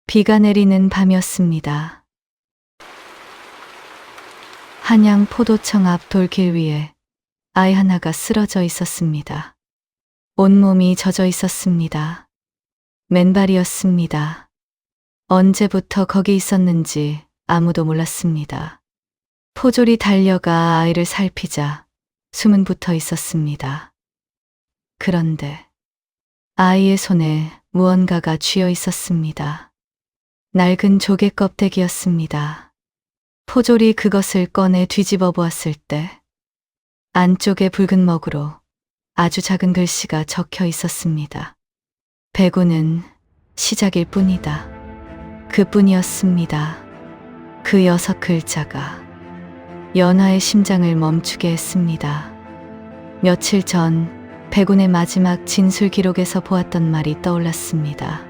비가 내리는 밤이었습니다. 한양 포도청 앞 돌길 위에 아이 하나가 쓰러져 있었습니다. 온몸이 젖어 있었습니다. 맨발이었습니다. 언제부터 거기 있었는지 아무도 몰랐습니다. 포졸이 달려가 아이를 살피자 숨은 붙어 있었습니다. 그런데 아이의 손에 무언가가 쥐어 있었습니다. 낡은 조개 껍데기였습니다. 포졸이 그것을 꺼내 뒤집어 보았을 때 안쪽에 붉은 먹으로 아주 작은 글씨가 적혀 있었습니다. 배구는 시작일 뿐이다. 그뿐이었습니다. 그 6글자가 연하의 심장을 멈추게 했습니다. 며칠 전 백운의 마지막 진술 기록에서 보았던 말이 떠올랐습니다.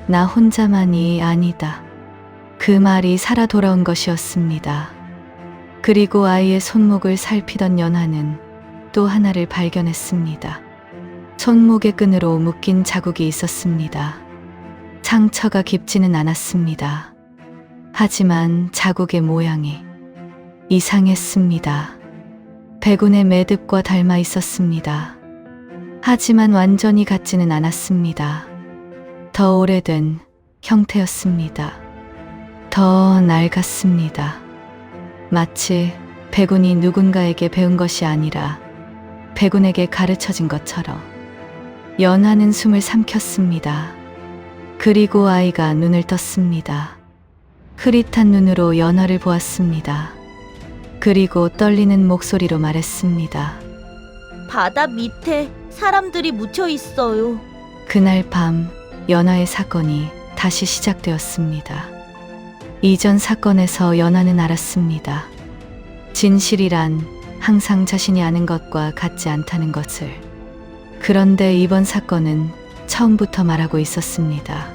나 혼자만이 아니다. 그 말이 살아 돌아온 것이었습니다. 그리고 아이의 손목을 살피던 연하는 또 하나를 발견했습니다. 손목의 끈으로 묶인 자국이 있었습니다. 상처가 깊지는 않았습니다. 하지만 자국의 모양이 이상했습니다. 백운의 매듭과 닮아 있었습니다. 하지만 완전히 같지는 않았습니다. 더 오래된 형태였습니다. 더 낡았습니다. 마치 백운이 누군가에게 배운 것이 아니라 백운에게 가르쳐진 것처럼. 연하는 숨을 삼켰습니다. 그리고 아이가 눈을 떴습니다. 흐릿한 눈으로 연하를 보았습니다. 그리고 떨리는 목소리로 말했습니다. 바다 밑에 사람들이 묻혀 있어요. 그날 밤 연하의 사건이 다시 시작되었습니다. 이전 사건에서 연하는 알았습니다. 진실이란 항상 자신이 아는 것과 같지 않다는 것을. 그런데 이번 사건은 처음부터 말하고 있었습니다.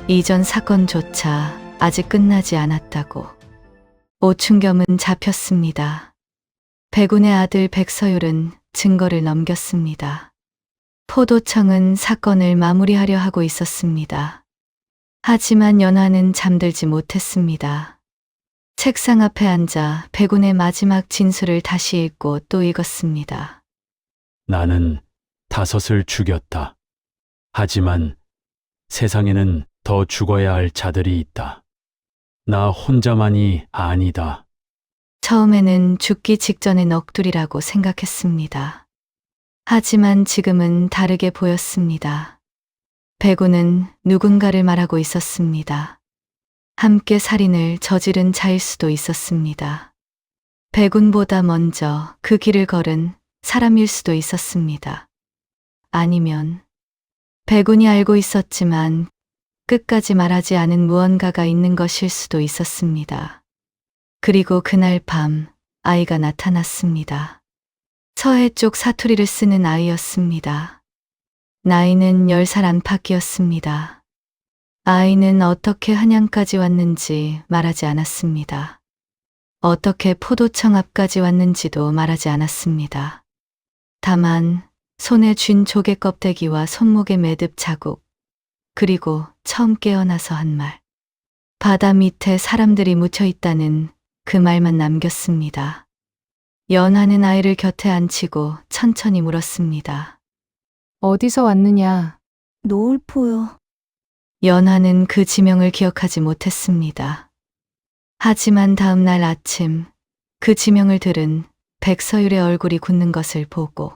이전 사건조차 아직 끝나지 않았다고. 오충겸은 잡혔습니다. 백운의 아들 백서율은 증거를 넘겼습니다. 포도청은 사건을 마무리하려 하고 있었습니다. 하지만 연하는 잠들지 못했습니다. 책상 앞에 앉아 백운의 마지막 진술을 다시 읽고 또 읽었습니다. 나는 5을 죽였다. 하지만 세상에는 더 죽어야 할 자들이 있다. 나 혼자만이 아니다. 처음에는 죽기 직전의 넋두리라고 생각했습니다. 하지만 지금은 다르게 보였습니다. 백운은 누군가를 말하고 있었습니다. 함께 살인을 저지른 자일 수도 있었습니다. 백운보다 먼저 그 길을 걸은 사람일 수도 있었습니다. 아니면 백운이 알고 있었지만 끝까지 말하지 않은 무언가가 있는 것일 수도 있었습니다. 그리고 그날 밤 아이가 나타났습니다. 서해 쪽 사투리를 쓰는 아이였습니다. 나이는 10살 안팎이었습니다. 아이는 어떻게 한양까지 왔는지 말하지 않았습니다. 어떻게 포도청 앞까지 왔는지도 말하지 않았습니다. 다만 손에 쥔 조개 껍데기와 손목의 매듭 자국, 그리고 처음 깨어나서 한 말. 바다 밑에 사람들이 묻혀 있다는 그 말만 남겼습니다. 연하는 아이를 곁에 앉히고 천천히 물었습니다. 어디서 왔느냐? 노을포요. 연하는 그 지명을 기억하지 못했습니다. 하지만 다음 날 아침 그 지명을 들은 백서율의 얼굴이 굳는 것을 보고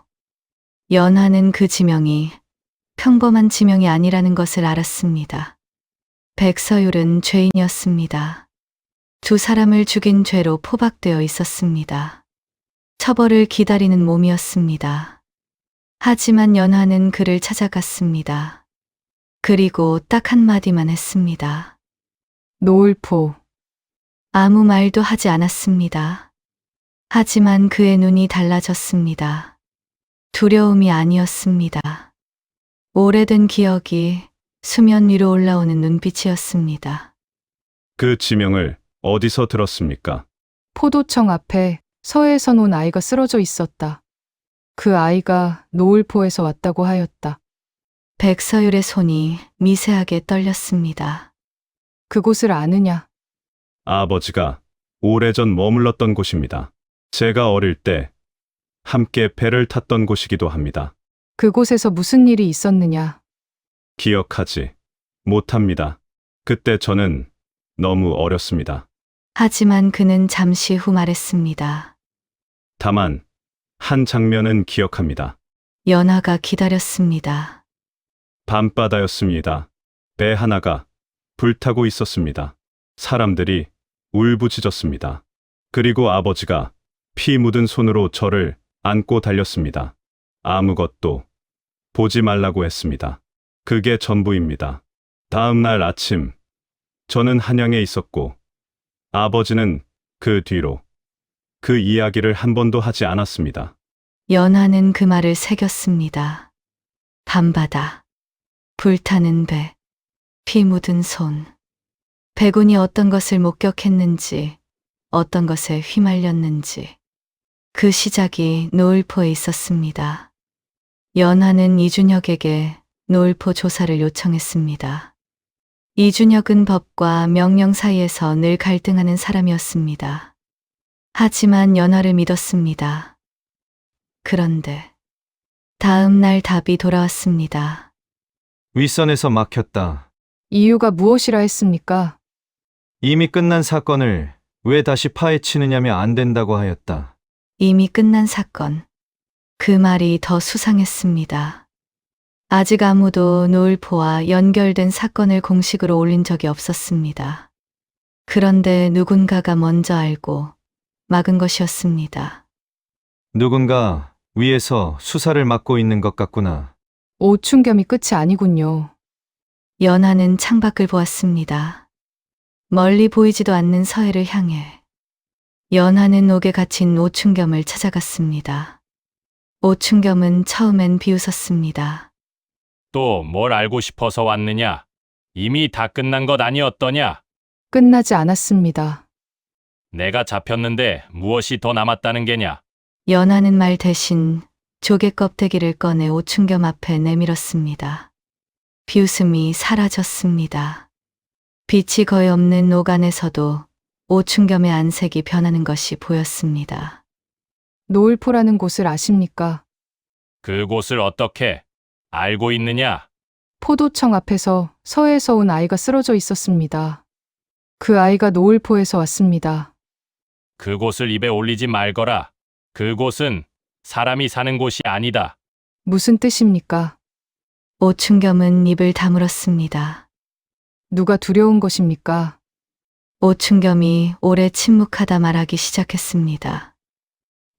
연하는 그 지명이 평범한 지명이 아니라는 것을 알았습니다. 백서율은 죄인이었습니다. 2 사람을 죽인 죄로 포박되어 있었습니다. 처벌을 기다리는 몸이었습니다. 하지만 연하는 그를 찾아갔습니다. 그리고 딱 한마디만 했습니다. 노을포. 아무 말도 하지 않았습니다. 하지만 그의 눈이 달라졌습니다. 두려움이 아니었습니다. 오래된 기억이 수면 위로 올라오는 눈빛이었습니다. 그 지명을 어디서 들었습니까? 포도청 앞에 서해에서 논 아이가 쓰러져 있었다. 그 아이가 노을포에서 왔다고 하였다. 백서율의 손이 미세하게 떨렸습니다. 그곳을 아느냐? 아버지가 오래전 머물렀던 곳입니다. 제가 어릴 때 함께 배를 탔던 곳이기도 합니다. 그곳에서 무슨 일이 있었느냐? 기억하지 못합니다. 그때 저는 너무 어렸습니다. 하지만 그는 잠시 후 말했습니다. 다만 한 장면은 기억합니다. 연하가 기다렸습니다. 밤바다였습니다. 배 하나가 불타고 있었습니다. 사람들이 울부짖었습니다. 그리고 아버지가 피 묻은 손으로 저를 안고 달렸습니다. 아무것도 보지 말라고 했습니다. 그게 전부입니다. 다음 날 아침, 저는 한양에 있었고, 아버지는 그 뒤로 그 이야기를 한 번도 하지 않았습니다. 연하는 그 말을 새겼습니다. 밤바다, 불타는 배, 피 묻은 손. 백운이 어떤 것을 목격했는지, 어떤 것에 휘말렸는지. 그 시작이 노을포에 있었습니다. 연하는 이준혁에게 노을포 조사를 요청했습니다. 이준혁은 법과 명령 사이에서 늘 갈등하는 사람이었습니다. 하지만 연하를 믿었습니다. 그런데 다음 날 답이 돌아왔습니다. 윗선에서 막혔다. 이유가 무엇이라 했습니까? 이미 끝난 사건을 왜 다시 파헤치느냐며 안 된다고 하였다. 이미 끝난 사건. 그 말이 더 수상했습니다. 아직 아무도 노을포와 연결된 사건을 공식으로 올린 적이 없었습니다. 그런데 누군가가 먼저 알고 막은 것이었습니다. 누군가 위에서 수사를 맡고 있는 것 같구나. 오충겸이 끝이 아니군요. 연하는 창밖을 보았습니다. 멀리 보이지도 않는 서해를 향해. 연하는 옥에 갇힌 오충겸을 찾아갔습니다. 오충겸은 처음엔 비웃었습니다. 또 뭘 알고 싶어서 왔느냐? 이미 다 끝난 것 아니었더냐? 끝나지 않았습니다. 내가 잡혔는데 무엇이 더 남았다는 게냐? 연하는 말 대신 조개 껍데기를 꺼내 오충겸 앞에 내밀었습니다. 비웃음이 사라졌습니다. 빛이 거의 없는 옥 안에서도 오충겸의 안색이 변하는 것이 보였습니다. 노을포라는 곳을 아십니까? 그곳을 어떻게 알고 있느냐? 포도청 앞에서 서해에서 온 아이가 쓰러져 있었습니다. 그 아이가 노을포에서 왔습니다. 그곳을 입에 올리지 말거라. 그곳은 사람이 사는 곳이 아니다. 무슨 뜻입니까? 오충겸은 입을 다물었습니다. 누가 두려운 것입니까? 오충겸이 오래 침묵하다 말하기 시작했습니다.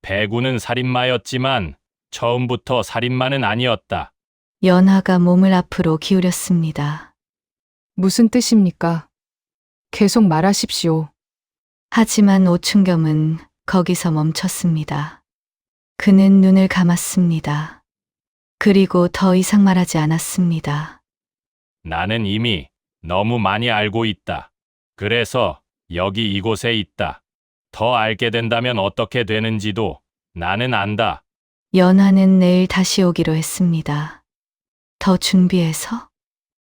배구는 살인마였지만 처음부터 살인마는 아니었다. 연하가 몸을 앞으로 기울였습니다. 무슨 뜻입니까? 계속 말하십시오. 하지만 오충겸은 거기서 멈췄습니다. 그는 눈을 감았습니다. 그리고 더 이상 말하지 않았습니다. 나는 이미 너무 많이 알고 있다. 그래서 여기 이곳에 있다. 더 알게 된다면 어떻게 되는지도 나는 안다. 연하는 내일 다시 오기로 했습니다. 더 준비해서?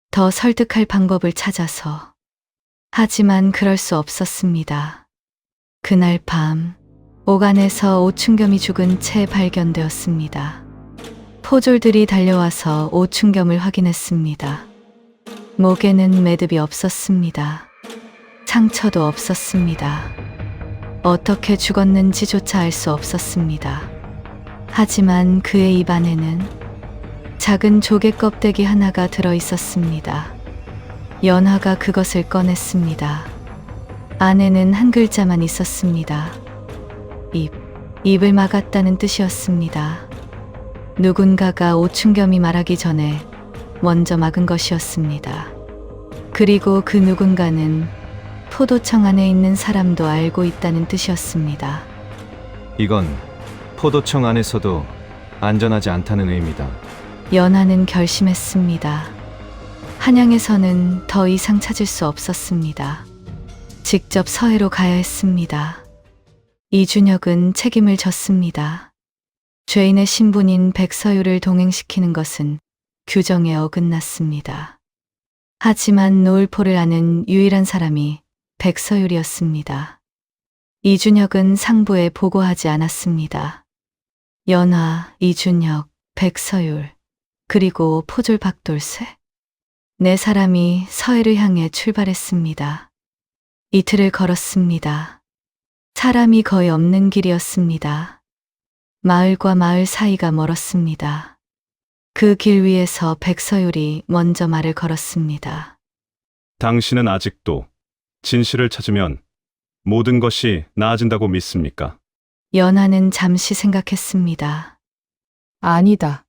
더 설득할 방법을 찾아서. 하지만 그럴 수 없었습니다. 그날 밤, 옥 안에서 오충겸이 죽은 채 발견되었습니다. 포졸들이 달려와서 오충겸을 확인했습니다. 목에는 매듭이 없었습니다. 상처도 없었습니다. 어떻게 죽었는지조차 알 수 없었습니다. 하지만 그의 입안에는 작은 조개 껍데기 하나가 들어 있었습니다. 연하가 그것을 꺼냈습니다. 안에는 한 글자만 있었습니다. 입을 막았다는 뜻이었습니다. 누군가가 오충겸이 말하기 전에 먼저 막은 것이었습니다. 그리고 그 누군가는 포도청 안에 있는 사람도 알고 있다는 뜻이었습니다. 이건 포도청 안에서도 안전하지 않다는 의미다. 연하는 결심했습니다. 한양에서는 더 이상 찾을 수 없었습니다. 직접 서해로 가야 했습니다. 이준혁은 책임을 졌습니다. 죄인의 신분인 백서유를 동행시키는 것은 규정에 어긋났습니다. 하지만 노을포를 아는 유일한 사람이 백서율이었습니다. 이준혁은 상부에 보고하지 않았습니다. 연화, 이준혁, 백서율, 그리고 포졸 박돌쇠. 네 사람이 서해를 향해 출발했습니다. 이틀을 걸었습니다. 사람이 거의 없는 길이었습니다. 마을과 마을 사이가 멀었습니다. 그 길 위에서 백서율이 먼저 말을 걸었습니다. 당신은 아직도 진실을 찾으면 모든 것이 나아진다고 믿습니까? 연하는 잠시 생각했습니다. 아니다.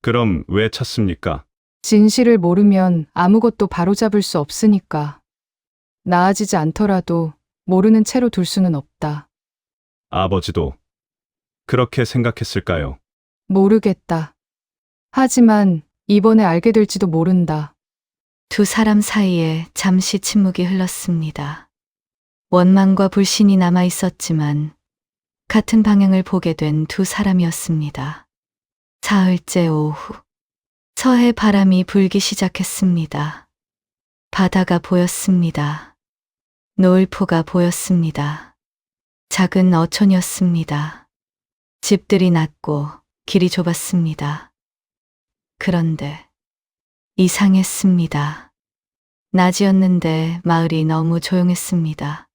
그럼 왜 찾습니까? 진실을 모르면 아무것도 바로잡을 수 없으니까. 나아지지 않더라도 모르는 채로 둘 수는 없다. 아버지도 그렇게 생각했을까요? 모르겠다. 하지만 이번에 알게 될지도 모른다. 두 사람 사이에 잠시 침묵이 흘렀습니다. 원망과 불신이 남아 있었지만 같은 방향을 보게 된 두 사람이었습니다. 사흘째 오후, 서해 바람이 불기 시작했습니다. 바다가 보였습니다. 노을포가 보였습니다. 작은 어촌이었습니다. 집들이 낮고 길이 좁았습니다. 그런데 이상했습니다. 낮이었는데 마을이 너무 조용했습니다.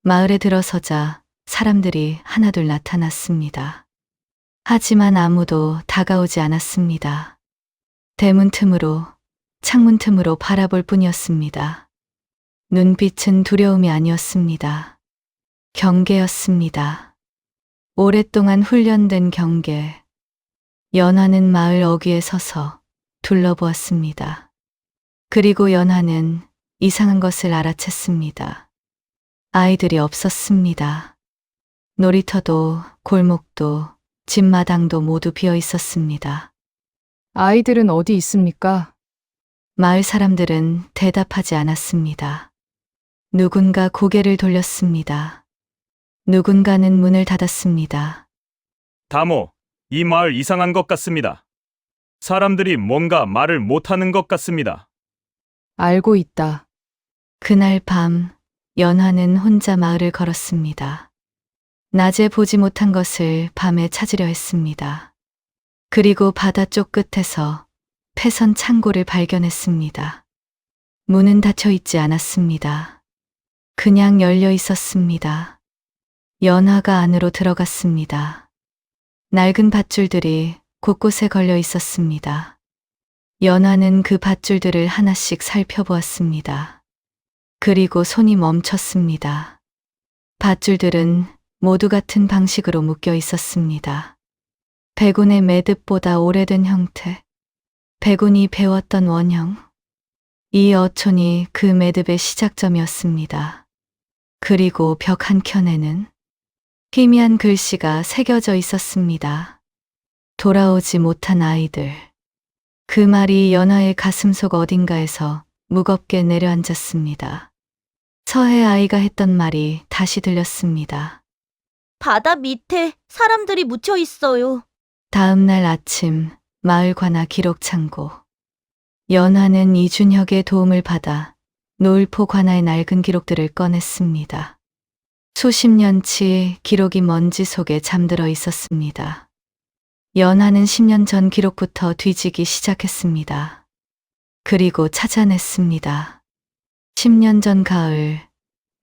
마을에 들어서자 사람들이 하나둘 나타났습니다. 하지만 아무도 다가오지 않았습니다. 대문 틈으로, 창문 틈으로 바라볼 뿐이었습니다. 눈빛은 두려움이 아니었습니다. 경계였습니다. 오랫동안 훈련된 경계. 연화는 마을 어귀에 서서 둘러보았습니다. 그리고 연화는 이상한 것을 알아챘습니다. 아이들이 없었습니다. 놀이터도 골목도 집마당도 모두 비어 있었습니다. 아이들은 어디 있습니까? 마을 사람들은 대답하지 않았습니다. 누군가 고개를 돌렸습니다. 누군가는 문을 닫았습니다. 다모, 이 마을 이상한 것 같습니다. 사람들이 뭔가 말을 못하는 것 같습니다. 알고 있다. 그날 밤 연화는 혼자 마을을 걸었습니다. 낮에 보지 못한 것을 밤에 찾으려 했습니다. 그리고 바다 쪽 끝에서 폐선 창고를 발견했습니다. 문은 닫혀 있지 않았습니다. 그냥 열려 있었습니다. 연화가 안으로 들어갔습니다. 낡은 밧줄들이 곳곳에 걸려 있었습니다. 연화는 그 밧줄들을 하나씩 살펴보았습니다. 그리고 손이 멈췄습니다. 밧줄들은 모두 같은 방식으로 묶여 있었습니다. 백운의 매듭보다 오래된 형태, 백운이 배웠던 원형. 이 어촌이 그 매듭의 시작점이었습니다. 그리고 벽 한켠에는 희미한 글씨가 새겨져 있었습니다. 돌아오지 못한 아이들. 그 말이 연화의 가슴속 어딘가에서 무겁게 내려앉았습니다. 서해 아이가 했던 말이 다시 들렸습니다. 바다 밑에 사람들이 묻혀 있어요. 다음 날 아침 마을 관아 기록 창고. 연화는 이준혁의 도움을 받아 노을포 관아의 낡은 기록들을 꺼냈습니다. 수십 년치 기록이 먼지 속에 잠들어 있었습니다. 연화는 10년 전 기록부터 뒤지기 시작했습니다. 그리고 찾아냈습니다. 10년 전 가을,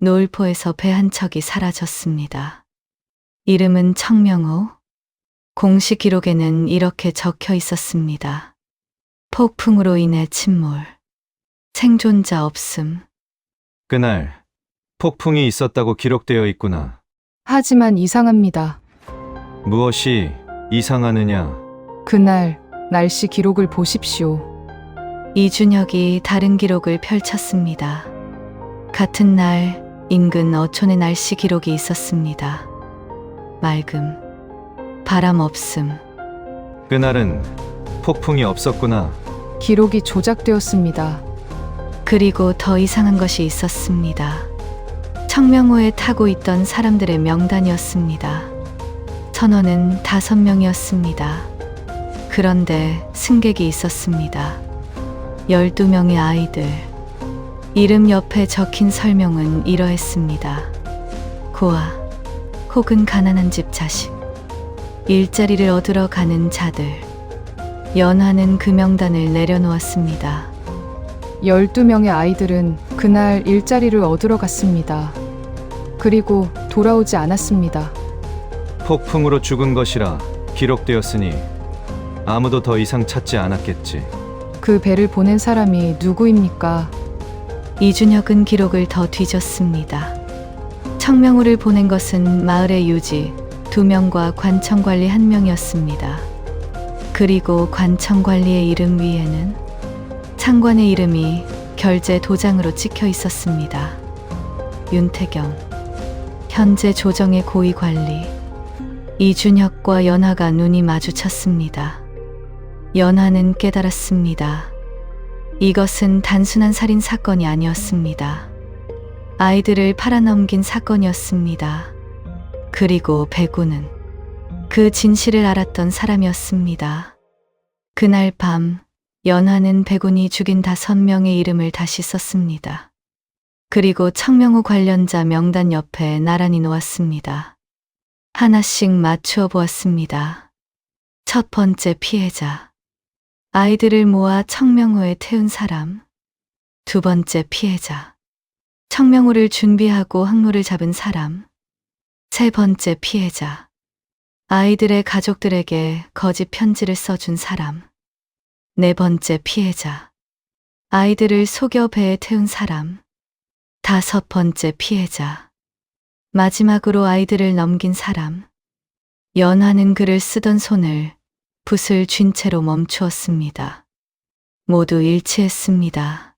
노을포에서 배 한 척이 사라졌습니다. 이름은 청명호. 공식 기록에는 이렇게 적혀 있었습니다. 폭풍으로 인해 침몰. 생존자 없음. 그날 폭풍이 있었다고 기록되어 있구나. 하지만 이상합니다. 무엇이 이상하느냐? 그날 날씨 기록을 보십시오. 이준혁이 다른 기록을 펼쳤습니다. 같은 날 인근 어촌의 날씨 기록이 있었습니다. 맑음, 바람 없음. 그날은 폭풍이 없었구나. 기록이 조작되었습니다. 그리고 더 이상한 것이 있었습니다. 청명호에 타고 있던 사람들의 명단이었습니다. 선원은 5명이었습니다. 그런데 승객이 있었습니다. 12명의 아이들. 이름 옆에 적힌 설명은 이러했습니다. 고아 혹은 가난한 집 자식. 일자리를 얻으러 가는 자들. 연하는 그 명단을 내려놓았습니다. 12명의 아이들은 그날 일자리를 얻으러 갔습니다. 그리고 돌아오지 않았습니다. 폭풍으로 죽은 것이라 기록되었으니 아무도 더 이상 찾지 않았겠지. 그 배를 보낸 사람이 누구입니까? 이준혁은 기록을 더 뒤졌습니다. 청명호를 보낸 것은 마을의 유지 2명과 관청관리 1명이었습니다. 그리고 관청관리의 이름 위에는 창관의 이름이 결제 도장으로 찍혀 있었습니다. 윤태경, 현재 조정의 고위관리. 이준혁과 연하가 눈이 마주쳤습니다. 연하는 깨달았습니다. 이것은 단순한 살인 사건이 아니었습니다. 아이들을 팔아넘긴 사건이었습니다. 그리고 배구는 그 진실을 알았던 사람이었습니다. 그날 밤 연하는 배군이 죽인 5명의 이름을 다시 썼습니다. 그리고 청명호 관련자 명단 옆에 나란히 놓았습니다. 하나씩 맞추어 보았습니다. 첫 번째 피해자. 아이들을 모아 청명호에 태운 사람. 두 번째 피해자. 청명호를 준비하고 항로를 잡은 사람. 세 번째 피해자. 아이들의 가족들에게 거짓 편지를 써준 사람. 네 번째 피해자. 아이들을 속여 배에 태운 사람. 다섯 번째 피해자. 마지막으로 아이들을 넘긴 사람. 연하는 글을 쓰던 손을 붓을 쥔 채로 멈추었습니다. 모두 일치했습니다.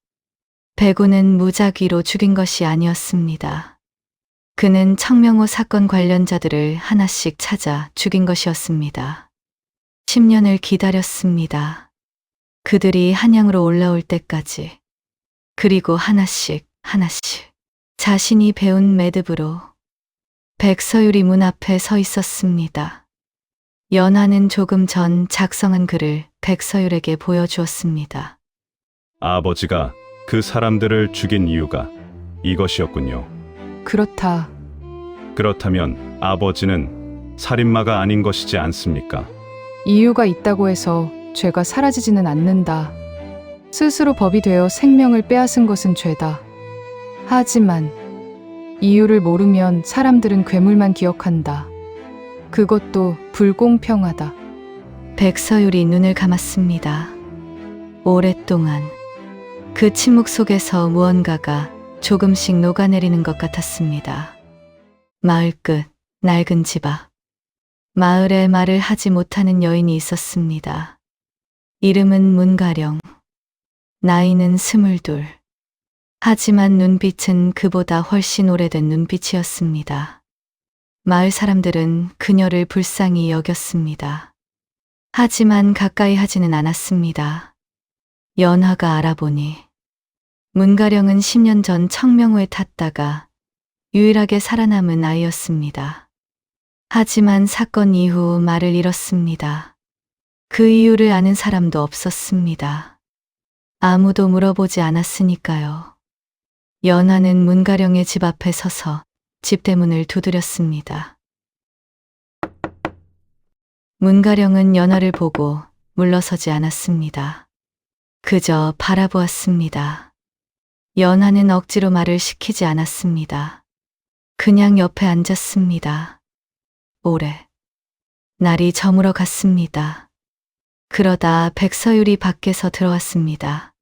배구는 무작위로 죽인 것이 아니었습니다. 그는 청명호 사건 관련자들을 하나씩 찾아 죽인 것이었습니다. 10년을 기다렸습니다. 그들이 한양으로 올라올 때까지. 그리고 하나씩 자신이 배운 매듭으로 백서율이 문 앞에 서 있었습니다. 연하는 조금 전 작성한 글을 백서율에게 보여주었습니다. 아버지가 그 사람들을 죽인 이유가 이것이었군요. 그렇다. 그렇다면 아버지는 살인마가 아닌 것이지 않습니까? 이유가 있다고 해서 죄가 사라지지는 않는다. 스스로 법이 되어 생명을 빼앗은 것은 죄다. 하지만 이유를 모르면 사람들은 괴물만 기억한다. 그것도 불공평하다. 백서율이 눈을 감았습니다. 오랫동안 그 침묵 속에서 무언가가 조금씩 녹아내리는 것 같았습니다. 마을 끝 낡은 집 앞. 마을에 말을 하지 못하는 여인이 있었습니다. 이름은 문가령. 나이는 22. 하지만 눈빛은 그보다 훨씬 오래된 눈빛이었습니다. 마을 사람들은 그녀를 불쌍히 여겼습니다. 하지만 가까이 하지는 않았습니다. 연하가 알아보니 문가령은 10년 전 청명호에 탔다가 유일하게 살아남은 아이였습니다. 하지만 사건 이후 말을 잃었습니다. 그 이유를 아는 사람도 없었습니다. 아무도 물어보지 않았으니까요. 연하는 문가령의 집 앞에 서서 집 대문을 두드렸습니다. 문가령은 연하를 보고 물러서지 않았습니다. 그저 바라보았습니다. 연하는 억지로 말을 시키지 않았습니다. 그냥 옆에 앉았습니다. 오래. 날이 저물어 갔습니다. 그러다 백서율이 밖에서 들어왔습니다.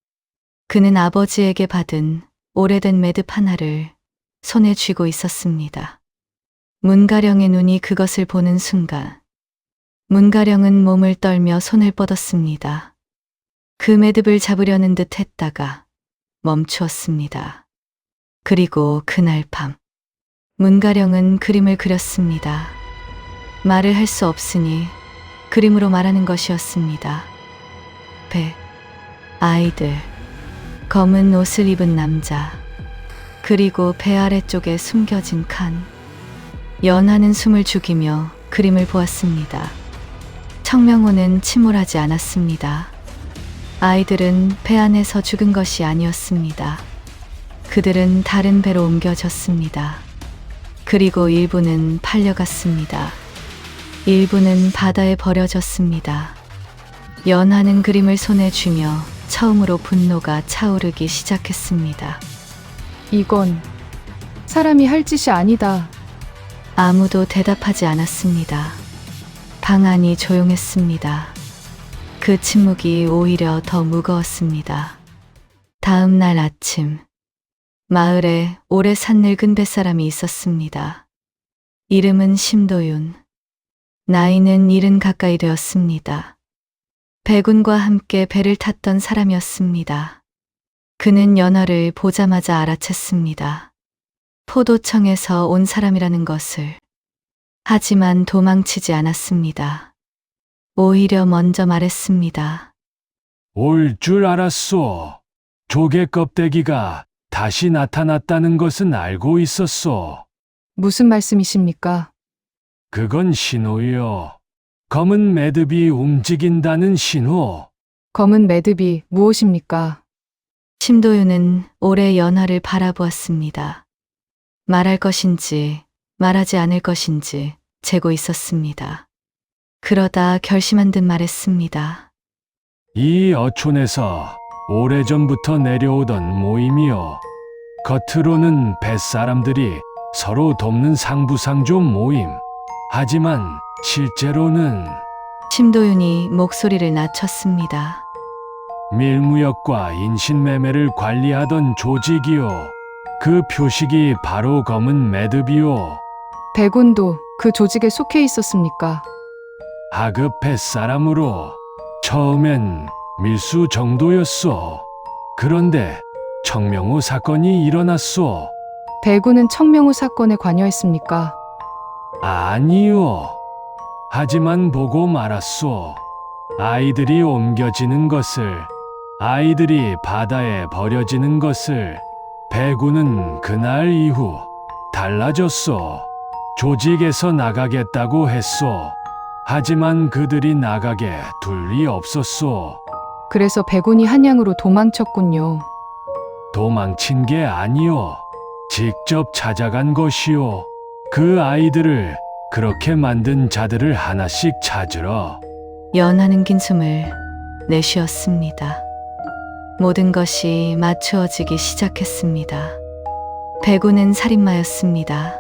그는 아버지에게 받은 오래된 매듭 하나를 손에 쥐고 있었습니다. 문가령의 눈이 그것을 보는 순간 문가령은 몸을 떨며 손을 뻗었습니다. 그 매듭을 잡으려는 듯 했다가 멈추었습니다. 그리고 그날 밤 문가령은 그림을 그렸습니다. 말을 할 수 없으니 그림으로 말하는 것이었습니다. 배, 아이들, 검은 옷을 입은 남자, 그리고 배 아래쪽에 숨겨진 칸. 연하는 숨을 죽이며 그림을 보았습니다. 청명호는 침울하지 않았습니다. 아이들은 배 안에서 죽은 것이 아니었습니다. 그들은 다른 배로 옮겨졌습니다. 그리고 일부는 팔려갔습니다. 일부는 바다에 버려졌습니다. 연하는 그림을 손에 쥐며 처음으로 분노가 차오르기 시작했습니다. 이건 사람이 할 짓이 아니다. 아무도 대답하지 않았습니다. 방 안이 조용했습니다. 그 침묵이 오히려 더 무거웠습니다. 다음 날 아침, 마을에 오래 산 늙은 뱃사람이 있었습니다. 이름은 심도윤. 나이는 70 가까이 되었습니다. 배군과 함께 배를 탔던 사람이었습니다. 그는 연하를 보자마자 알아챘습니다. 포도청에서 온 사람이라는 것을. 하지만 도망치지 않았습니다. 오히려 먼저 말했습니다. 올 줄 알았소. 조개 껍데기가 다시 나타났다는 것은 알고 있었소. 무슨 말씀이십니까? 그건 신호요. 검은 매듭이 움직인다는 신호. 검은 매듭이 무엇입니까? 심도윤은 오래 연하를 바라보았습니다. 말할 것인지 말하지 않을 것인지 재고 있었습니다. 그러다 결심한 듯 말했습니다. 이 어촌에서 오래전부터 내려오던 모임이요. 겉으로는 뱃사람들이 서로 돕는 상부상조 모임. 하지만 실제로는 심도윤이 목소리를 낮췄습니다. 밀무역과 인신매매를 관리하던 조직이요. 그 표식이 바로 검은 매듭이요. 배군도 그 조직에 속해 있었습니까? 하급 뱃사람으로 처음엔 밀수 정도였소. 그런데 청명호 사건이 일어났소. 배군은 청명호 사건에 관여했습니까? 아니요. 하지만 보고 말았소. 아이들이 옮겨지는 것을, 아이들이 바다에 버려지는 것을. 배구는 그날 이후 달라졌소. 조직에서 나가겠다고 했소. 하지만 그들이 나가게 둘 리 없었소. 그래서 배군이 한양으로 도망쳤군요. 도망친 게 아니요. 직접 찾아간 것이요. 그 아이들을 그렇게 만든 자들을 하나씩 찾으러. 연하는 긴 숨을 내쉬었습니다. 모든 것이 맞추어지기 시작했습니다. 배구는 살인마였습니다.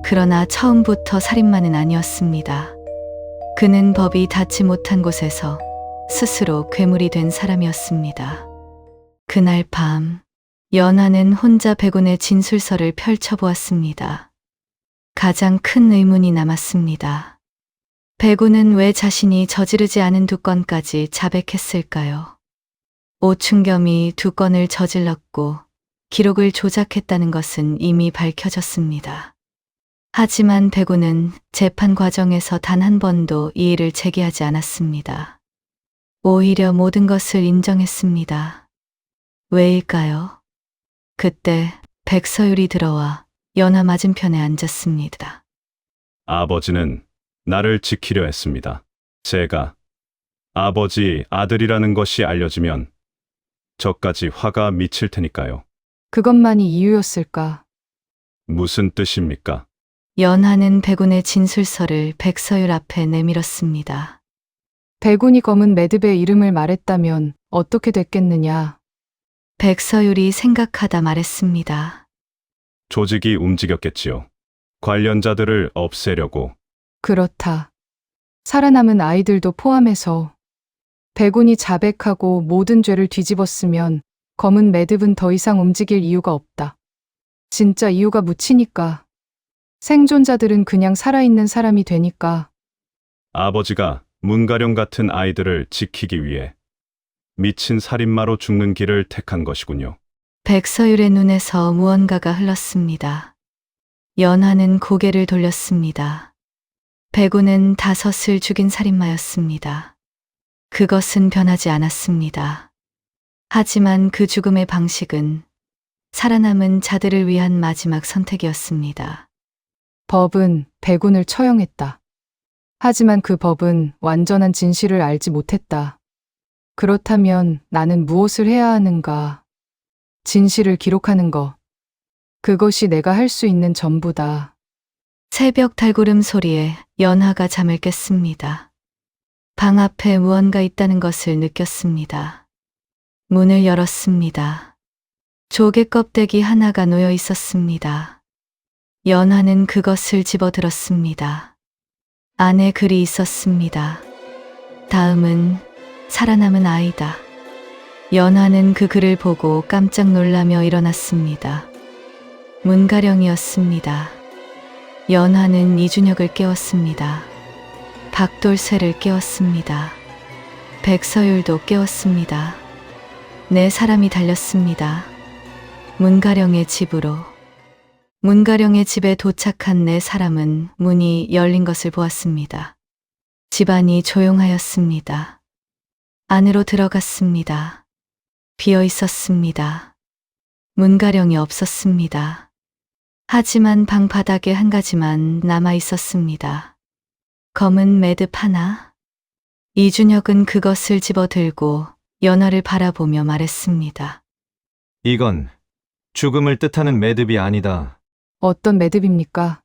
그러나 처음부터 살인마는 아니었습니다. 그는 법이 닿지 못한 곳에서 스스로 괴물이 된 사람이었습니다. 그날 밤, 연하는 혼자 배군의 진술서를 펼쳐보았습니다. 가장 큰 의문이 남았습니다. 배군은 왜 자신이 저지르지 않은 2건까지 자백했을까요? 오충겸이 2건을 저질렀고 기록을 조작했다는 것은 이미 밝혀졌습니다. 하지만 배군은 재판 과정에서 단 한 번도 이의를 제기하지 않았습니다. 오히려 모든 것을 인정했습니다. 왜일까요? 그때 백서율이 들어와 연하 맞은편에 앉았습니다. 아버지는 나를 지키려 했습니다. 제가 아버지 아들이라는 것이 알려지면 저까지 화가 미칠 테니까요. 그것만이 이유였을까? 무슨 뜻입니까? 연하는 배군의 진술서를 백서율 앞에 내밀었습니다. 배군이 검은 매듭의 이름을 말했다면 어떻게 됐겠느냐? 백서율이 생각하다 말했습니다. 조직이 움직였겠지요. 관련자들을 없애려고. 그렇다. 살아남은 아이들도 포함해서 배군이 자백하고 모든 죄를 뒤집었으면 검은 매듭은 더 이상 움직일 이유가 없다. 진짜 이유가 묻히니까. 생존자들은 그냥 살아있는 사람이 되니까. 아버지가 문가령 같은 아이들을 지키기 위해 미친 살인마로 죽는 길을 택한 것이군요. 백서율의 눈에서 무언가가 흘렀습니다. 연하는 고개를 돌렸습니다. 배군은 5을 죽인 살인마였습니다. 그것은 변하지 않았습니다. 하지만 그 죽음의 방식은 살아남은 자들을 위한 마지막 선택이었습니다. 법은 배군을 처형했다. 하지만 그 법은 완전한 진실을 알지 못했다. 그렇다면 나는 무엇을 해야 하는가? 진실을 기록하는 것. 그것이 내가 할 수 있는 전부다. 새벽 달구름 소리에 연하가 잠을 깼습니다. 방 앞에 무언가 있다는 것을 느꼈습니다. 문을 열었습니다. 조개 껍데기 하나가 놓여 있었습니다. 연하는 그것을 집어들었습니다. 안에 글이 있었습니다. 다음은 살아남은 아이다. 연하는 그 글을 보고 깜짝 놀라며 일어났습니다. 문가령이었습니다. 연하는 이준혁을 깨웠습니다. 박돌쇠를 깨웠습니다. 백서율도 깨웠습니다. 네 사람이 달렸습니다. 문가령의 집으로. 문가령의 집에 도착한 네 사람은 문이 열린 것을 보았습니다. 집안이 조용하였습니다. 안으로 들어갔습니다. 비어 있었습니다. 문가령이 없었습니다. 하지만 방 바닥에 한 가지만 남아 있었습니다. 검은 매듭 하나. 이준혁은 그것을 집어들고 연하를 바라보며 말했습니다. 이건 죽음을 뜻하는 매듭이 아니다. 어떤 매듭입니까?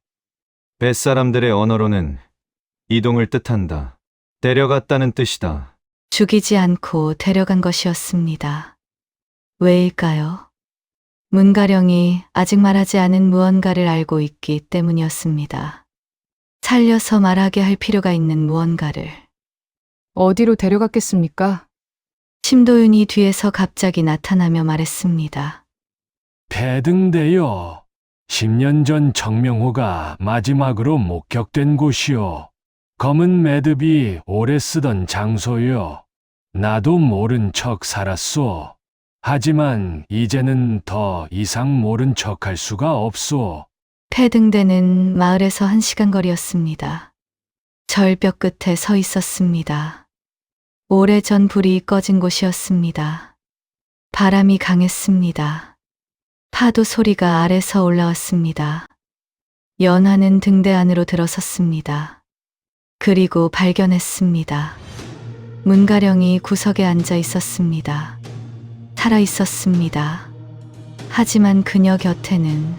뱃사람들의 언어로는 이동을 뜻한다. 데려갔다는 뜻이다. 죽이지 않고 데려간 것이었습니다. 왜일까요? 문가령이 아직 말하지 않은 무언가를 알고 있기 때문이었습니다. 살려서 말하게 할 필요가 있는 무언가를. 어디로 데려갔겠습니까? 심도윤이 뒤에서 갑자기 나타나며 말했습니다. 배등대요. 10년 전 정명호가 마지막으로 목격된 곳이요. 검은 매듭이 오래 쓰던 장소요. 나도 모른 척 살았소. 하지만 이제는 더 이상 모른 척 할 수가 없소. 패등대는 마을에서 1시간 거리였습니다. 절벽 끝에 서 있었습니다. 오래전 불이 꺼진 곳이었습니다. 바람이 강했습니다. 파도 소리가 아래서 올라왔습니다. 연하는 등대 안으로 들어섰습니다. 그리고 발견했습니다. 문가령이 구석에 앉아 있었습니다. 살아 있었습니다. 하지만 그녀 곁에는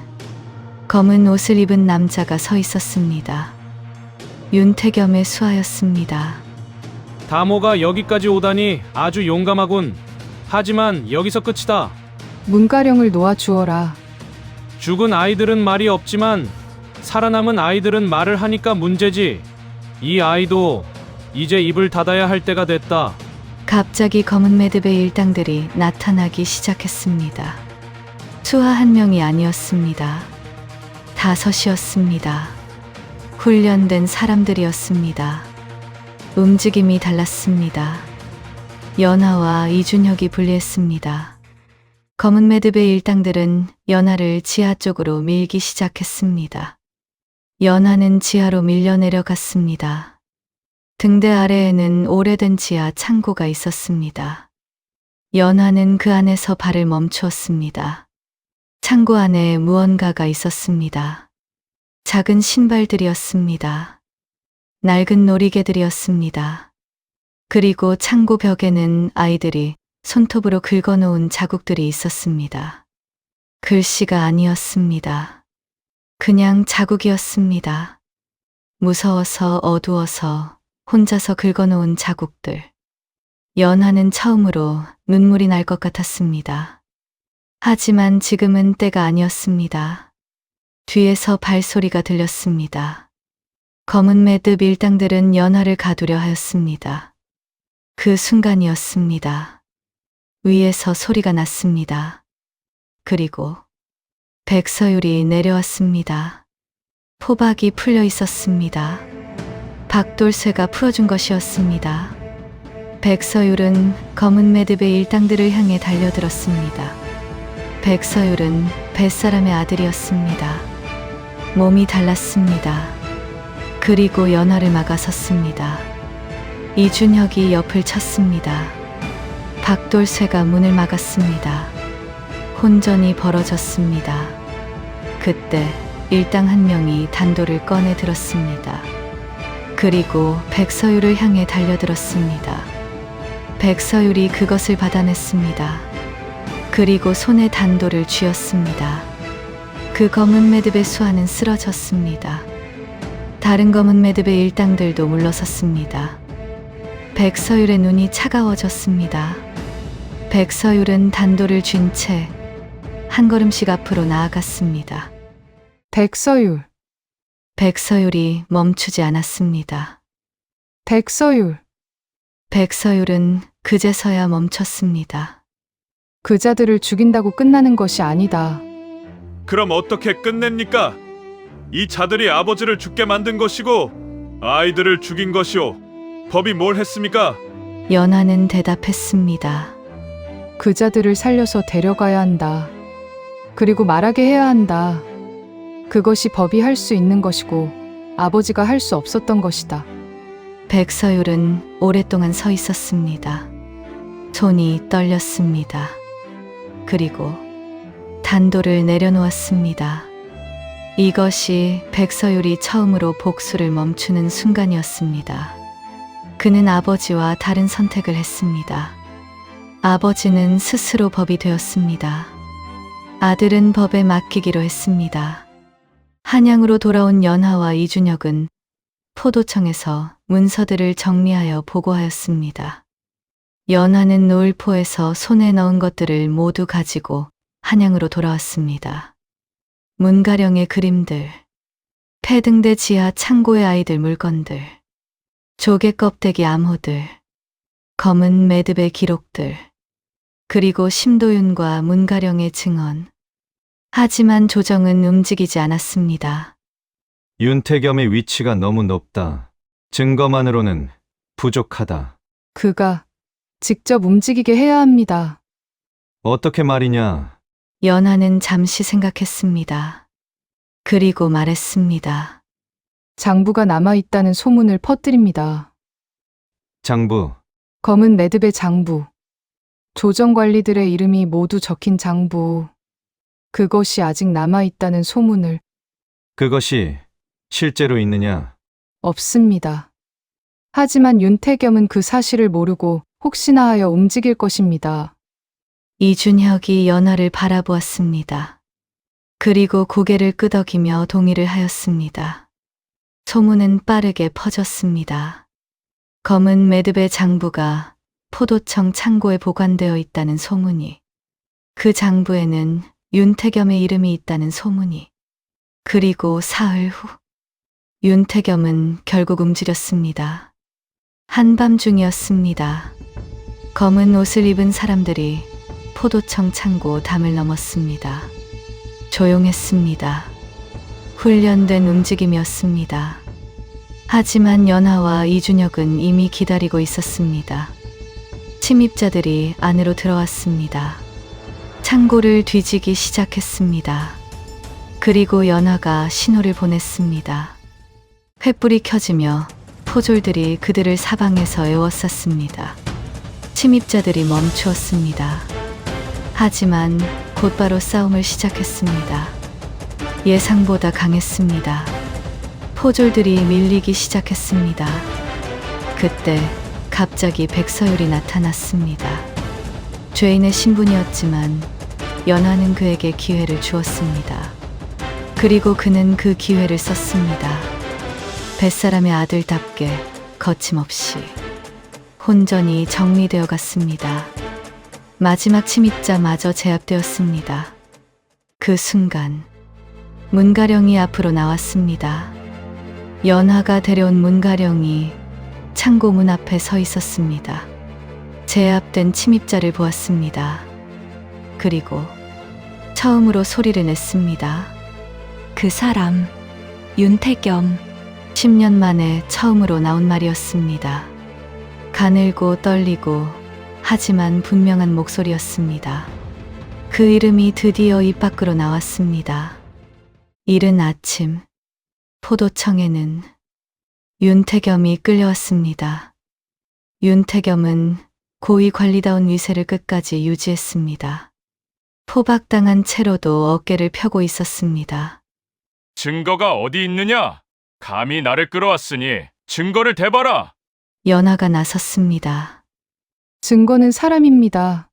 검은 옷을 입은 남자가 서 있었습니다. 윤태겸의 수하였습니다. 다모가 여기까지 오다니 아주 용감하군. 하지만 여기서 끝이다. 문가령을 놓아주어라. 죽은 아이들은 말이 없지만 살아남은 아이들은 말을 하니까 문제지. 이 아이도 이제 입을 닫아야 할 때가 됐다. 갑자기 검은 매듭의 일당들이 나타나기 시작했습니다. 수하 한 명이 아니었습니다. 5이었습니다. 훈련된 사람들이었습니다. 움직임이 달랐습니다. 연하와 이준혁이 분리했습니다. 검은 매듭의 일당들은 연하를 지하 쪽으로 밀기 시작했습니다. 연하는 지하로 밀려 내려갔습니다. 등대 아래에는 오래된 지하 창고가 있었습니다. 연하는 그 안에서 발을 멈추었습니다. 창고 안에 무언가가 있었습니다. 작은 신발들이었습니다. 낡은 놀이개들이었습니다. 그리고 창고 벽에는 아이들이 손톱으로 긁어놓은 자국들이 있었습니다. 글씨가 아니었습니다. 그냥 자국이었습니다. 무서워서 어두워서 혼자서 긁어놓은 자국들. 연하는 처음으로 눈물이 날 것 같았습니다. 하지만 지금은 때가 아니었습니다. 뒤에서 발소리가 들렸습니다. 검은 매듭 일당들은 연하를 가두려 하였습니다. 그 순간이었습니다. 위에서 소리가 났습니다. 그리고 백서율이 내려왔습니다. 포박이 풀려 있었습니다. 박돌쇠가 풀어준 것이었습니다. 백서율은 검은 매듭의 일당들을 향해 달려들었습니다. 백서율은 뱃사람의 아들이었습니다. 몸이 달랐습니다. 그리고 연하를 막아섰습니다. 이준혁이 옆을 쳤습니다. 박돌쇠가 문을 막았습니다. 혼전이 벌어졌습니다. 그때 일당 한 명이 단도를 꺼내 들었습니다. 그리고 백서율을 향해 달려들었습니다. 백서율이 그것을 받아냈습니다. 그리고 손에 단도를 쥐었습니다. 그 검은 매듭의 수화는 쓰러졌습니다. 다른 검은 매듭의 일당들도 물러섰습니다. 백서율의 눈이 차가워졌습니다. 백서율은 단도를 쥔 채 한 걸음씩 앞으로 나아갔습니다. 백서율, 백서율이 멈추지 않았습니다. 백서율. 백서율은 그제서야 멈췄습니다. 그자들을 죽인다고 끝나는 것이 아니다. 그럼 어떻게 끝냅니까? 이 자들이 아버지를 죽게 만든 것이고 아이들을 죽인 것이오. 법이 뭘 했습니까? 연하는 대답했습니다. 그자들을 살려서 데려가야 한다. 그리고 말하게 해야 한다. 그것이 법이 할 수 있는 것이고 아버지가 할 수 없었던 것이다. 백서율은 오랫동안 서 있었습니다. 손이 떨렸습니다. 그리고 단도를 내려놓았습니다. 이것이 백서율이 처음으로 복수를 멈추는 순간이었습니다. 그는 아버지와 다른 선택을 했습니다. 아버지는 스스로 법이 되었습니다. 아들은 법에 맡기기로 했습니다. 한양으로 돌아온 연하와 이준혁은 포도청에서 문서들을 정리하여 보고하였습니다. 연하는 노을포에서 손에 넣은 것들을 모두 가지고 한양으로 돌아왔습니다. 문가령의 그림들, 폐등대 지하 창고의 아이들 물건들, 조개 껍데기 암호들, 검은 매듭의 기록들, 그리고 심도윤과 문가령의 증언. 하지만 조정은 움직이지 않았습니다. 윤태겸의 위치가 너무 높다. 증거만으로는 부족하다. 그가 직접 움직이게 해야 합니다. 어떻게 말이냐? 연하는 잠시 생각했습니다. 그리고 말했습니다. 장부가 남아있다는 소문을 퍼뜨립니다. 장부, 검은 매듭의 장부. 조정관리들의 이름이 모두 적힌 장부. 그것이 아직 남아있다는 소문을. 그것이 실제로 있느냐? 없습니다. 하지만 윤태겸은 그 사실을 모르고 혹시나 하여 움직일 것입니다. 이준혁이 연하를 바라보았습니다. 그리고 고개를 끄덕이며 동의를 하였습니다. 소문은 빠르게 퍼졌습니다. 검은 매듭의 장부가 포도청 창고에 보관되어 있다는 소문이, 그 장부에는 윤태겸의 이름이 있다는 소문이, 그리고 사흘 후 윤태겸은 결국 움직였습니다. 한밤중이었습니다. 검은 옷을 입은 사람들이 포도청 창고 담을 넘었습니다. 조용했습니다. 훈련된 움직임이었습니다. 하지만 연하와 이준혁은 이미 기다리고 있었습니다. 침입자들이 안으로 들어왔습니다. 창고를 뒤지기 시작했습니다. 그리고 연하가 신호를 보냈습니다. 횃불이 켜지며 포졸들이 그들을 사방에서 에워쌌습니다. 침입자들이 멈추었습니다. 하지만 곧바로 싸움을 시작했습니다. 예상보다 강했습니다. 포졸들이 밀리기 시작했습니다. 그때 갑자기 백서율이 나타났습니다. 죄인의 신분이었지만 연하는 그에게 기회를 주었습니다. 그리고 그는 그 기회를 썼습니다. 뱃사람의 아들답게 거침없이. 혼전이 정리되어 갔습니다. 마지막 침입자마저 제압되었습니다. 그 순간 문가령이 앞으로 나왔습니다. 연하가 데려온 문가령이 창고 문 앞에 서 있었습니다. 제압된 침입자를 보았습니다. 그리고 처음으로 소리를 냈습니다. 그 사람, 윤태겸. 10년 만에 처음으로 나온 말이었습니다. 가늘고 떨리고 하지만 분명한 목소리였습니다. 그 이름이 드디어 입 밖으로 나왔습니다. 이른 아침, 포도청에는 윤태겸이 끌려왔습니다. 윤태겸은 고위 관리다운 위세를 끝까지 유지했습니다. 포박당한 채로도 어깨를 펴고 있었습니다. 증거가 어디 있느냐? 감히 나를 끌어왔으니 증거를 대봐라. 연하가 나섰습니다. 증거는 사람입니다.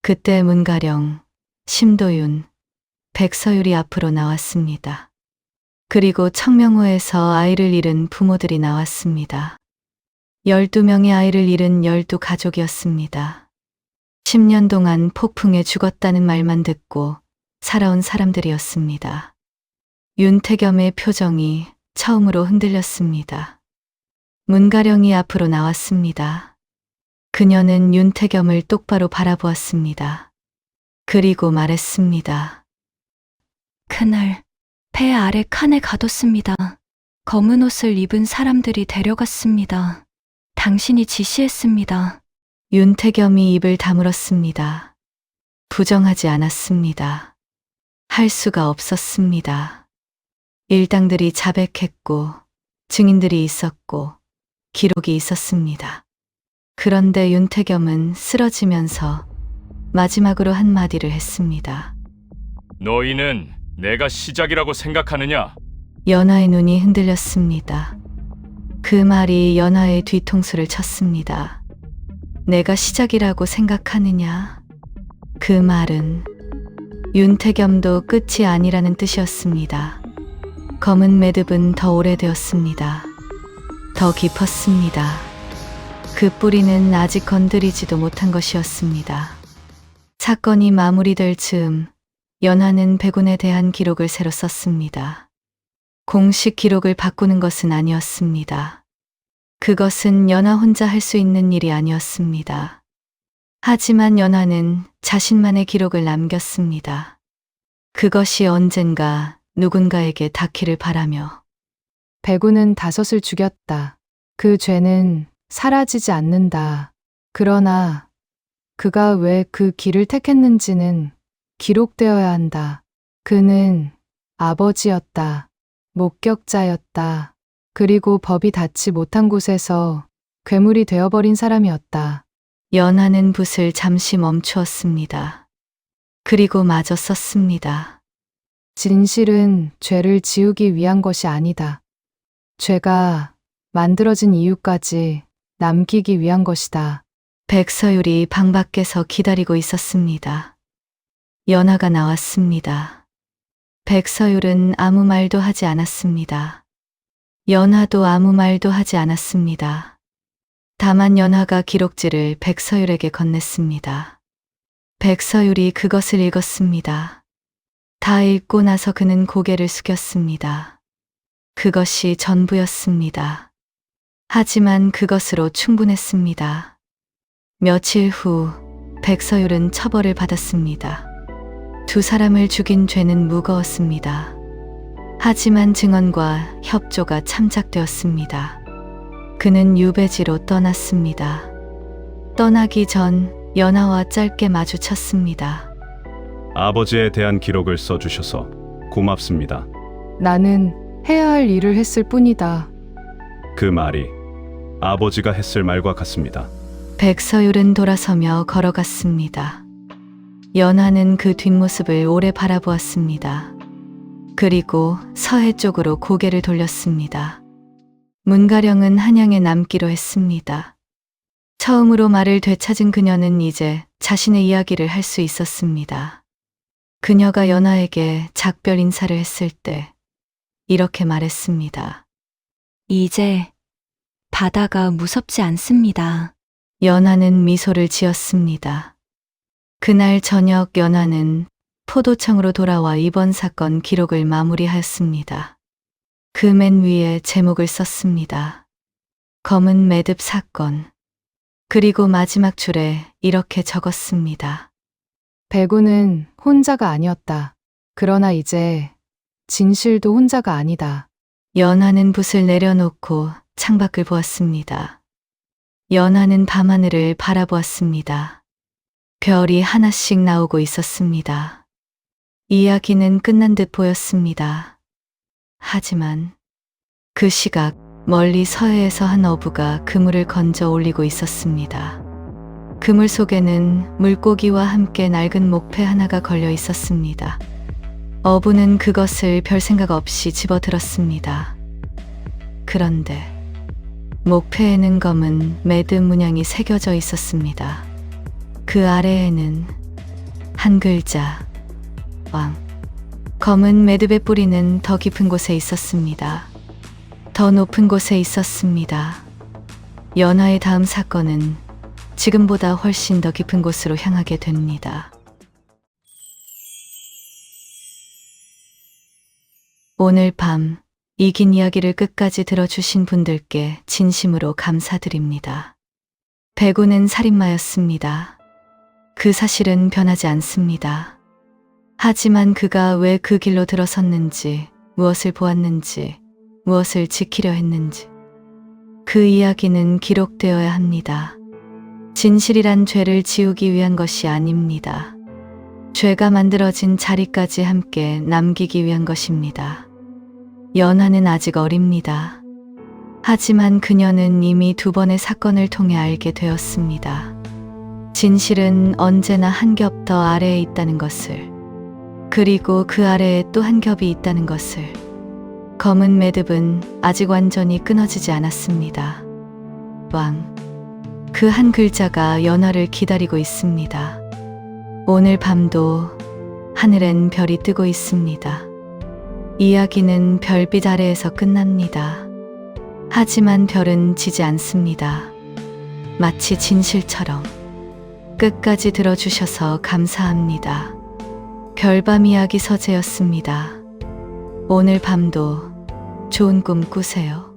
그때 문가령, 심도윤, 백서율이 앞으로 나왔습니다. 그리고 청명호에서 아이를 잃은 부모들이 나왔습니다. 12명의 아이를 잃은 12가족이었습니다. 10년 동안 폭풍에 죽었다는 말만 듣고 살아온 사람들이었습니다. 윤태겸의 표정이 처음으로 흔들렸습니다. 문가령이 앞으로 나왔습니다. 그녀는 윤태겸을 똑바로 바라보았습니다. 그리고 말했습니다. 그날 배 아래 칸에 가뒀습니다. 검은 옷을 입은 사람들이 데려갔습니다. 당신이 지시했습니다. 윤태겸이 입을 다물었습니다. 부정하지 않았습니다. 할 수가 없었습니다. 일당들이 자백했고 증인들이 있었고 기록이 있었습니다. 그런데 윤태겸은 쓰러지면서 마지막으로 한마디를 했습니다. 너희는 내가 시작이라고 생각하느냐? 연하의 눈이 흔들렸습니다. 그 말이 연하의 뒤통수를 쳤습니다. 내가 시작이라고 생각하느냐? 그 말은 윤태겸도 끝이 아니라는 뜻이었습니다. 검은 매듭은 더 오래되었습니다. 더 깊었습니다. 그 뿌리는 아직 건드리지도 못한 것이었습니다. 사건이 마무리될 즈음 연하는 백운에 대한 기록을 새로 썼습니다. 공식 기록을 바꾸는 것은 아니었습니다. 그것은 연하 혼자 할 수 있는 일이 아니었습니다. 하지만 연하는 자신만의 기록을 남겼습니다. 그것이 언젠가 누군가에게 닿기를 바라며. 백운은 5을 죽였다. 그 죄는 사라지지 않는다. 그러나 그가 왜 그 길을 택했는지는 기록되어야 한다. 그는 아버지였다. 목격자였다. 그리고 법이 닿지 못한 곳에서 괴물이 되어버린 사람이었다. 연하는 붓을 잠시 멈추었습니다. 그리고 마저 썼습니다. 진실은 죄를 지우기 위한 것이 아니다. 죄가 만들어진 이유까지 남기기 위한 것이다. 백서율이 방 밖에서 기다리고 있었습니다. 연하가 나왔습니다. 백서율은 아무 말도 하지 않았습니다. 연하도 아무 말도 하지 않았습니다. 다만 연하가 기록지를 백서율에게 건넸습니다. 백서율이 그것을 읽었습니다. 다 읽고 나서 그는 고개를 숙였습니다. 그것이 전부였습니다. 하지만 그것으로 충분했습니다. 며칠 후 백서율은 처벌을 받았습니다. 2 사람을 죽인 죄는 무거웠습니다. 하지만 증언과 협조가 참작되었습니다. 그는 유배지로 떠났습니다. 떠나기 전 연하와 짧게 마주쳤습니다. 아버지에 대한 기록을 써주셔서 고맙습니다. 나는 해야 할 일을 했을 뿐이다. 그 말이 아버지가 했을 말과 같습니다. 백서율은 돌아서며 걸어갔습니다. 연하는 그 뒷모습을 오래 바라보았습니다. 그리고 서해 쪽으로 고개를 돌렸습니다. 문가령은 한양에 남기로 했습니다. 처음으로 말을 되찾은 그녀는 이제 자신의 이야기를 할 수 있었습니다. 그녀가 연하에게 작별 인사를 했을 때 이렇게 말했습니다. 이제 바다가 무섭지 않습니다. 연하는 미소를 지었습니다. 그날 저녁 연하는 포도청으로 돌아와 이번 사건 기록을 마무리하였습니다. 그 맨 위에 제목을 썼습니다. 검은 매듭 사건. 그리고 마지막 줄에 이렇게 적었습니다. 백운은 혼자가 아니었다. 그러나 이제 진실도 혼자가 아니다. 연하는 붓을 내려놓고 창밖을 보았습니다. 연하는 밤하늘을 바라보았습니다. 별이 하나씩 나오고 있었습니다. 이야기는 끝난 듯 보였습니다. 하지만 그 시각 멀리 서해에서 한 어부가 그물을 건져 올리고 있었습니다. 그물 속에는 물고기와 함께 낡은 목패 하나가 걸려 있었습니다. 어부는 그것을 별 생각 없이 집어들었습니다. 그런데 목패에는 검은 매드 문양이 새겨져 있었습니다. 그 아래에는 한 글자 왕. 검은 매듭의 뿌리는 더 깊은 곳에 있었습니다. 더 높은 곳에 있었습니다. 연하의 다음 사건은 지금보다 훨씬 더 깊은 곳으로 향하게 됩니다. 오늘 밤 이 긴 이야기를 끝까지 들어주신 분들께 진심으로 감사드립니다. 백우는 살인마였습니다. 그 사실은 변하지 않습니다. 하지만 그가 왜 그 길로 들어섰는지, 무엇을 보았는지, 무엇을 지키려 했는지, 그 이야기는 기록되어야 합니다. 진실이란 죄를 지우기 위한 것이 아닙니다. 죄가 만들어진 자리까지 함께 남기기 위한 것입니다. 연하는 아직 어립니다. 하지만 그녀는 이미 2번의 사건을 통해 알게 되었습니다. 진실은 언제나 한 겹 더 아래에 있다는 것을, 그리고 그 아래에 또 한 겹이 있다는 것을. 검은 매듭은 아직 완전히 끊어지지 않았습니다. 왕. 그 한 글자가 연하를 기다리고 있습니다. 오늘 밤도 하늘엔 별이 뜨고 있습니다. 이야기는 별빛 아래에서 끝납니다. 하지만 별은 지지 않습니다. 마치 진실처럼. 끝까지 들어주셔서 감사합니다. 별밤 이야기 서재였습니다. 오늘 밤도 좋은 꿈 꾸세요.